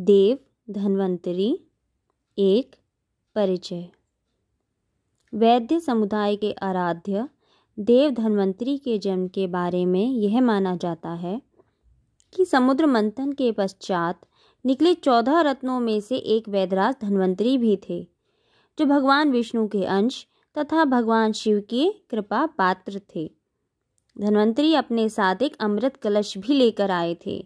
देव धन्वंतरी एक परिचय। वैद्य समुदाय के आराध्य देव धन्वंतरी के जन्म के बारे में यह माना जाता है कि समुद्र मंथन के पश्चात निकले 14 रत्नों में से एक वैद्यराज धन्वंतरी भी थे, जो भगवान विष्णु के अंश तथा भगवान शिव की कृपा पात्र थे। धन्वंतरी अपने साथ एक अमृत कलश भी लेकर आए थे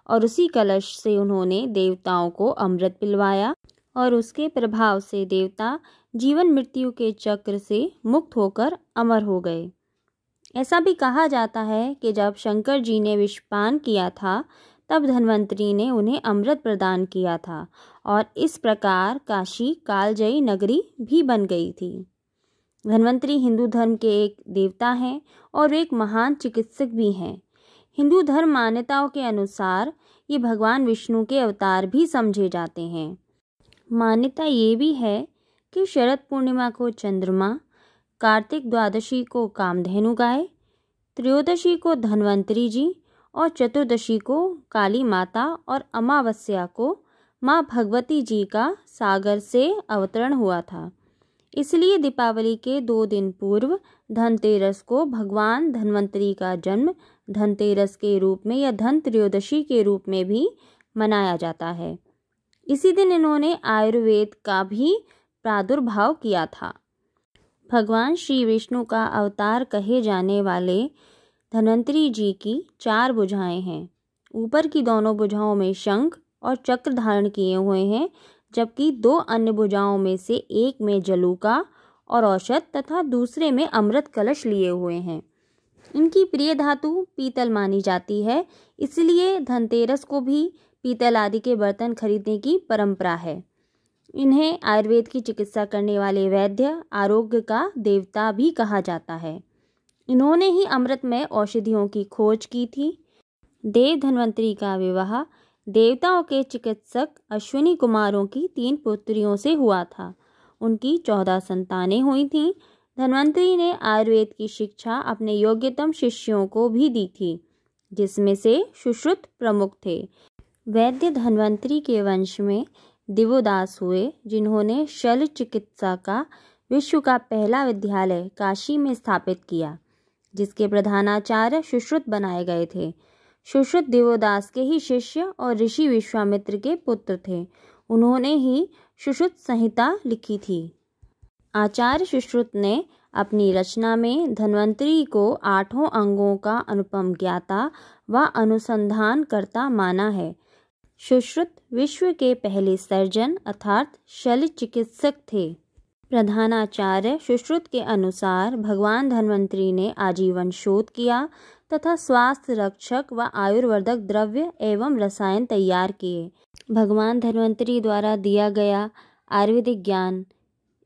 और उसी कलश से उन्होंने देवताओं को अमृत पिलवाया और उसके प्रभाव से देवता जीवन मृत्यु के चक्र से मुक्त होकर अमर हो गए। ऐसा भी कहा जाता है कि जब शंकर जी ने विषपान किया था तब धन्वंतरी ने उन्हें अमृत प्रदान किया था और इस प्रकार काशी कालजयी नगरी भी बन गई थी। धन्वंतरी हिंदू धर्म के एक देवता हैं और एक महान चिकित्सक भी हैं। हिंदू धर्म मान्यताओं के अनुसार ये भगवान विष्णु के अवतार भी समझे जाते हैं। मान्यता ये भी है कि शरद पूर्णिमा को चंद्रमा, कार्तिक द्वादशी को कामधेनु गाय, त्रयोदशी को धन्वंतरी जी और चतुर्दशी को काली माता और अमावस्या को माँ भगवती जी का सागर से अवतरण हुआ था। इसलिए दीपावली के 2 दिन पूर्व धनतेरस को भगवान धन्वंतरी का जन्म धनतेरस के रूप में या धन त्रयोदशी के रूप में भी मनाया जाता है। इसी दिन इन्होंने आयुर्वेद का भी प्रादुर्भाव किया था। भगवान श्री विष्णु का अवतार कहे जाने वाले धन्वंतरी जी की 4 भुजाएं हैं। ऊपर की दोनों भुजाओं में शंख और चक्र धारण किए हुए हैं, जबकि 2 अन्य भुजाओं में से एक में जलूका और औषध तथा दूसरे में अमृत कलश लिए हुए हैं। इनकी प्रिय धातु पीतल मानी जाती है, इसलिए धनतेरस को भी पीतल आदि के बर्तन खरीदने की परंपरा है। इन्हें आयुर्वेद की चिकित्सा करने वाले वैद्य आरोग्य का देवता भी कहा जाता है। इन्होंने ही अमृतमय औषधियों की खोज की थी। देव धन्वंतरी का विवाह देवताओं के चिकित्सक अश्विनी कुमारों की 3 पुत्रियों से हुआ था। उनकी 14 संतानें हुई थीं। धन्वंतरी ने आयुर्वेद की शिक्षा अपने योग्यतम शिष्यों को भी दी थी, जिसमें से सुश्रुत प्रमुख थे। वैद्य धन्वंतरी के वंश में दिवोदास हुए, जिन्होंने शल्य चिकित्सा का विश्व का पहला विद्यालय काशी में स्थापित किया, जिसके प्रधानाचार्य सुश्रुत बनाए गए थे। सुश्रुत दिवोदास के ही शिष्य और ऋषि विश्वामित्र के पुत्र थे। उन्होंने ही सुश्रुत संहिता लिखी थी। आचार्य सुश्रुत ने अपनी रचना में धन्वंतरी को 8 अंगों का अनुपम ज्ञाता व अनुसंधानकर्ता माना है। सुश्रुत विश्व के पहले सर्जन अर्थात शल्य चिकित्सक थे। प्रधानाचार्य सुश्रुत के अनुसार भगवान धन्वंतरी ने आजीवन शोध किया तथा स्वास्थ्य रक्षक व आयुर्वर्धक द्रव्य एवं रसायन तैयार किए। भगवान धन्वंतरी द्वारा दिया गया आयुर्वेदिक ज्ञान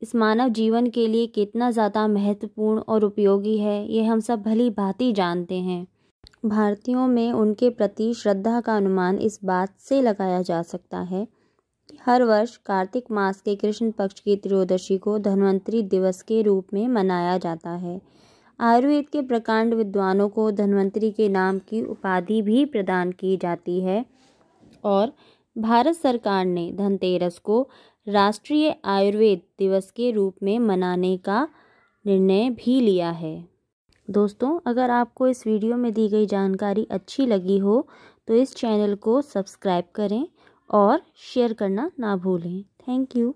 इस मानव जीवन के लिए कितना ज़्यादा महत्वपूर्ण और उपयोगी है, ये हम सब भली भांति जानते हैं। भारतीयों में उनके प्रति श्रद्धा का अनुमान इस बात से लगाया जा सकता है कि हर वर्ष कार्तिक मास के कृष्ण पक्ष की त्रयोदशी को धन्वंतरी दिवस के रूप में मनाया जाता है। आयुर्वेद के प्रकांड विद्वानों को धन्वंतरी के नाम की उपाधि भी प्रदान की जाती है और भारत सरकार ने धनतेरस को राष्ट्रीय आयुर्वेद दिवस के रूप में मनाने का निर्णय भी लिया है। दोस्तों, अगर आपको इस वीडियो में दी गई जानकारी अच्छी लगी हो तो इस चैनल को सब्सक्राइब करें और शेयर करना ना भूलें। Thank you.